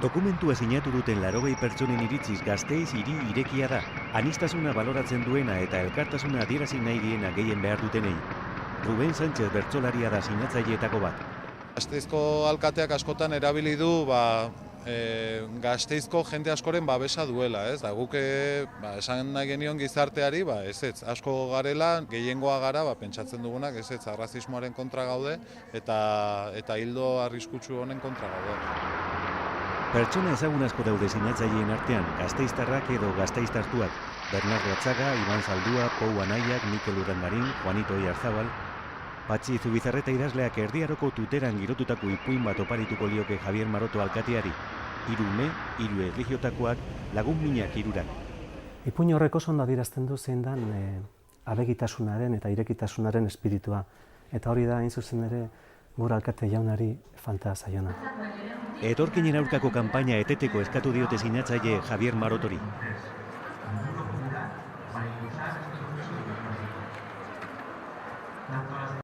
Dokumentua sinatu duten 80 pertsonen iritziz Gasteiz hiri irekia da, aniztasuna baloratzen duena eta elkartasuna adierazi nahi diena gehien behar dutenei. Ruben Sánchez bertsolaria da sinatzaileetako bat. Gasteizko alkateak askotan erabili du Gasteizko jende askoren babesa duela, ez? Da guk esan nahi genion gizarteari, ezetz, asko garela, gehiengoa gara, pentsatzen dugunak, ezetz, arrazismoaren kontra gaude eta hildo arriskutsu honen kontra gaude. Pertsona ezagun asko daude sinatzaileen artean, gasteiztarrak edo gasteiztartuak, Bernardo Atzaga, Iban Zaldua, Pou Anaiak, Mikel Urdangarin, Juanito Oiarzabal. Patxi Zubizarreta idazleak Erdiaroko tuteran girotutako ipuin bat oparituko lioke Javier Maroto alkateari. 3 ume, 3 erlijiotakoak, lagun minak 3. Ipuin horrek oso ondo adierazten du zein den abegitasunaren eta irekitasunaren espiritua. Eta hori da hain zuzen ere gure alkate jaunari falta zaiona. Etorkinen aurkako kanpaina eteteko eskatu diote sinatzaile Javier Marotori.